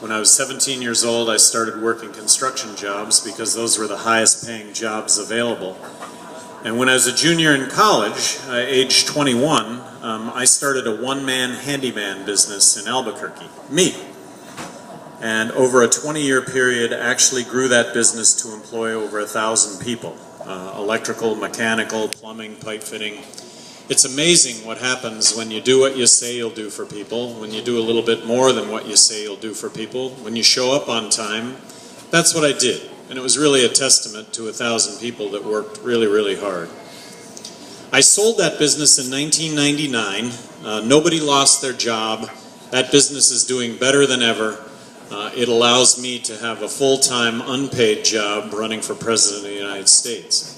When I was 17 years old, I started working construction jobs because those were the highest paying jobs available. And when I was a junior in college, age 21, I started a one-man handyman business in Albuquerque, me. And over a 20-year period, actually grew that business to employ over 1,000 people. Electrical, mechanical, plumbing, pipe fitting. It's amazing what happens when you do what you say you'll do for people, when you do a little bit more than what you say you'll do for people, when you show up on time. That's what I did. And it was really a testament to 1,000 people that worked really, really hard. I sold that business in 1999. Nobody lost their job. That business is doing better than ever. It allows me to have a full-time, unpaid job running for President of the United States.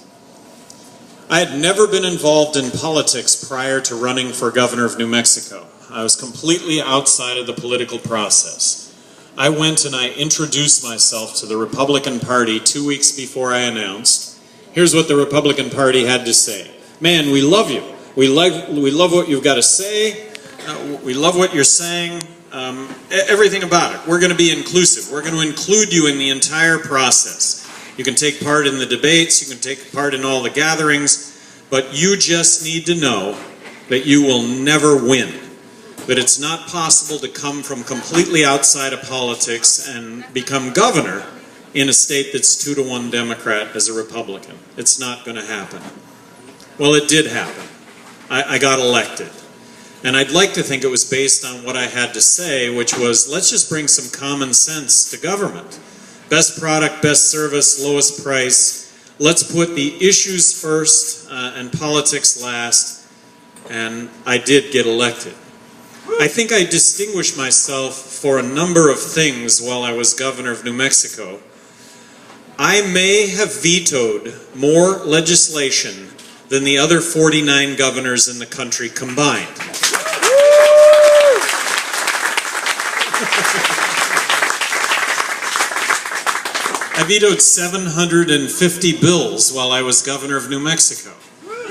I had never been involved in politics prior to running for governor of New Mexico. I was completely outside of the political process. I went and I introduced myself to the Republican Party 2 weeks before I announced. Here's what the Republican Party had to say. Man, we love you. We love what you've got to say. We love what you're saying. Everything about it. We're going to be inclusive. We're going to include you in the entire process. You can take part in the debates, you can take part in all the gatherings, but you just need to know that you will never win. That it's not possible to come from completely outside of politics and become governor in a state that's 2-to-1 Democrat as a Republican. It's not going to happen. Well, it did happen. I got elected. And I'd like to think it was based on what I had to say, which was, let's just bring some common sense to government. Best product, best service, lowest price. Let's put the issues first and politics last. And I did get elected. I think I distinguished myself for a number of things while I was governor of New Mexico. I may have vetoed more legislation than the other 49 governors in the country combined. I vetoed 750 bills while I was governor of New Mexico.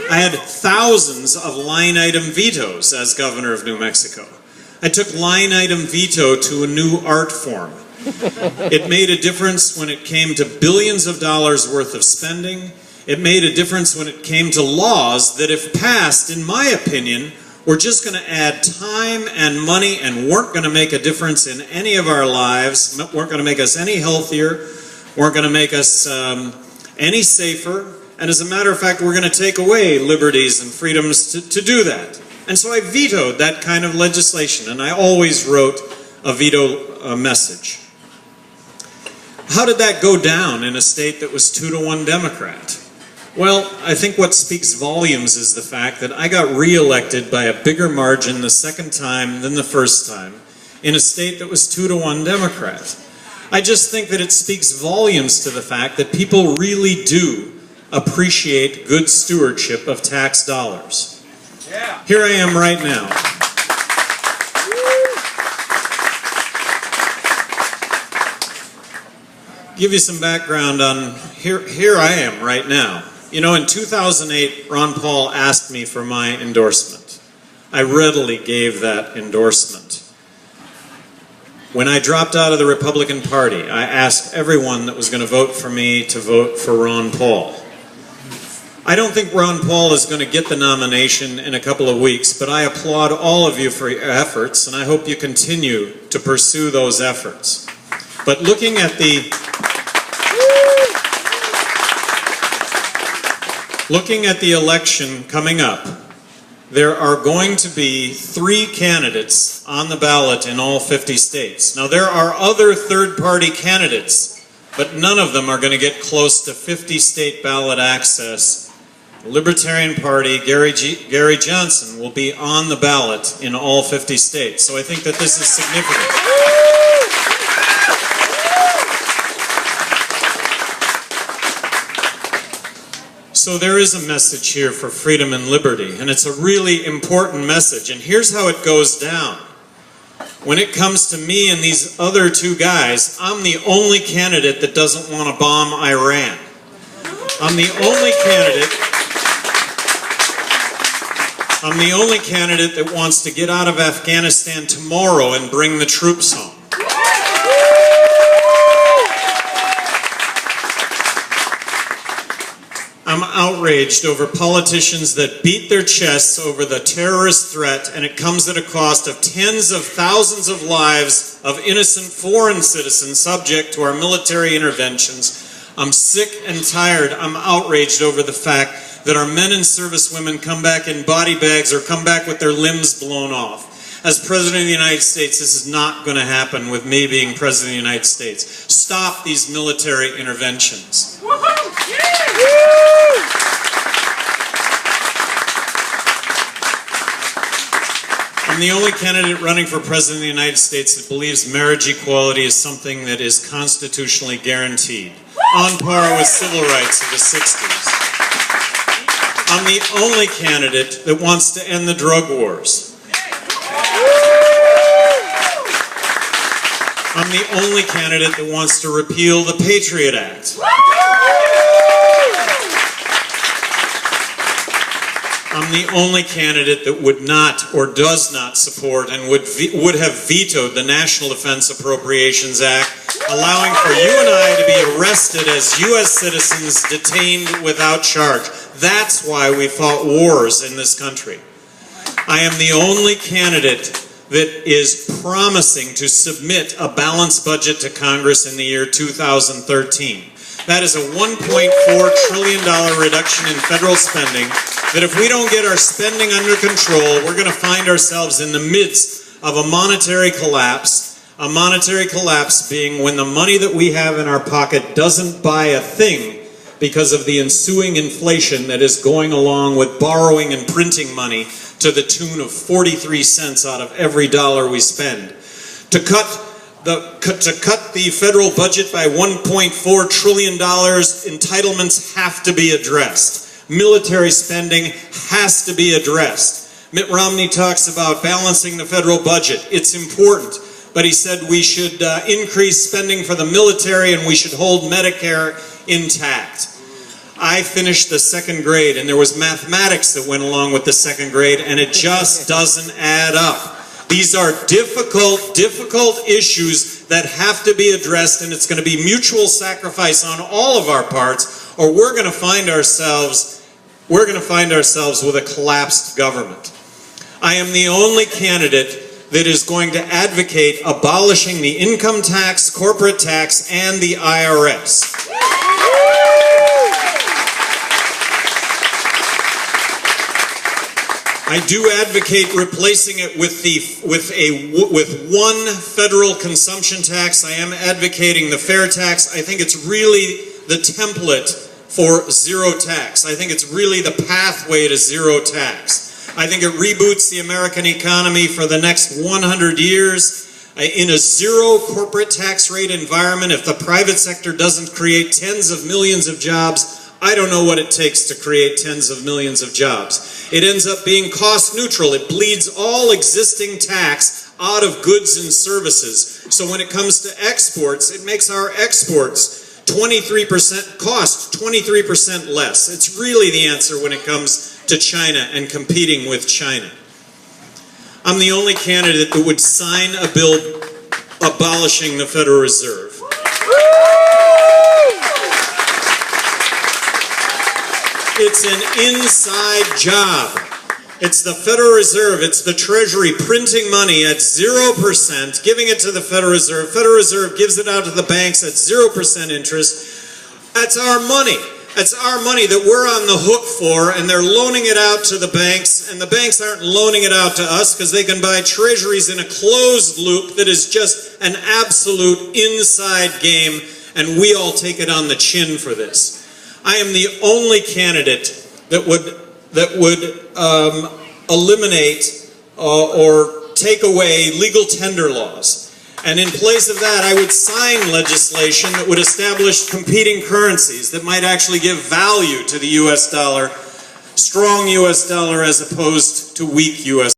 I had thousands of line-item vetoes as governor of New Mexico. I took line-item veto to a new art form. It made a difference when it came to billions of dollars worth of spending. It made a difference when it came to laws that, if passed, in my opinion, were just going to add time and money and weren't going to make a difference in any of our lives, weren't going to make us any healthier, weren't going to make us any safer, and as a matter of fact, we're going to take away liberties and freedoms to do that. And so I vetoed that kind of legislation, and I always wrote a veto message. How did that go down in a state that was 2-to-1 Democrat? Well, I think what speaks volumes is the fact that I got re-elected by a bigger margin the second time than the first time in a state that was 2-to-1 Democrat. I just think that it speaks volumes to the fact that people really do appreciate good stewardship of tax dollars. Yeah. Here I am right now. Give you some background on here I am right now. You know, in 2008, Ron Paul asked me for my endorsement. I readily gave that endorsement. When I dropped out of the Republican Party, I asked everyone that was going to vote for me to vote for Ron Paul. I don't think Ron Paul is going to get the nomination in a couple of weeks, but I applaud all of you for your efforts, and I hope you continue to pursue those efforts. But looking at the election coming up, there are going to be 3 candidates on the ballot in all 50 states. Now, there are other third-party candidates, but none of them are going to get close to 50 state ballot access. The Libertarian Party, Gary Johnson, will be on the ballot in all 50 states. So I think that this is significant. So there is a message here for freedom and liberty, and it's a really important message. And here's how it goes down. When it comes to me and these other 2 guys, I'm the only candidate that doesn't want to bomb Iran. I'm the only candidate that wants to get out of Afghanistan tomorrow and bring the troops home. outraged over politicians that beat their chests over the terrorist threat, and it comes at a cost of tens of thousands of lives of innocent foreign citizens subject to our military interventions. I'm sick and tired. I'm outraged over the fact that our men and servicewomen come back in body bags or come back with their limbs blown off. As President of the United States, this is not going to happen with me being President of the United States. Stop these military interventions. I'm the only candidate running for President of the United States that believes marriage equality is something that is constitutionally guaranteed, on par with civil rights of the 60s. I'm the only candidate that wants to end the drug wars. I'm the only candidate that wants to repeal the Patriot Act. I'm the only candidate that would not or does not support and would have vetoed the National Defense Appropriations Act, allowing for you and I to be arrested as U.S. citizens detained without charge. That's why we fought wars in this country. I am the only candidate that is promising to submit a balanced budget to Congress in the year 2013. That is a $1.4 trillion reduction in federal spending that if we don't get our spending under control, we're going to find ourselves in the midst of a monetary collapse. A monetary collapse being when the money that we have in our pocket doesn't buy a thing because of the ensuing inflation that is going along with borrowing and printing money to the tune of 43 cents out of every dollar we spend. To cut the federal budget by $1.4 trillion, entitlements have to be addressed. Military spending has to be addressed. Mitt Romney talks about balancing the federal budget. It's important, but he said we should increase spending for the military and we should hold Medicare intact. I finished the second grade, and there was mathematics that went along with the second grade, and it just doesn't add up. These are difficult issues that have to be addressed, and it's going to be mutual sacrifice on all of our parts, or we're going to find ourselves with a collapsed government. I am the only candidate that is going to advocate abolishing the income tax, corporate tax, and the IRS. I do advocate replacing it with one federal consumption tax. I am advocating the fair tax. I think it's really the template for zero tax. I think it's really the pathway to zero tax. I think it reboots the American economy for the next 100 years. In a zero corporate tax rate environment, if the private sector doesn't create tens of millions of jobs, I don't know what it takes to create tens of millions of jobs. It ends up being cost neutral. It bleeds all existing tax out of goods and services. So when it comes to exports, it makes our exports 23% cost 23% less. It's really the answer when it comes to China and competing with China. I'm the only candidate that would sign a bill abolishing the Federal Reserve. It's an inside job. It's the Federal Reserve, it's the Treasury printing money at 0%, giving it to the Federal Reserve. Federal Reserve gives it out to the banks at 0% interest. That's our money. That's our money that we're on the hook for, and they're loaning it out to the banks, and the banks aren't loaning it out to us because they can buy treasuries in a closed loop that is just an absolute inside game, and we all take it on the chin for this. I am the only candidate that would eliminate or take away legal tender laws. And in place of that, I would sign legislation that would establish competing currencies that might actually give value to the U.S. dollar, strong U.S. dollar as opposed to weak U.S.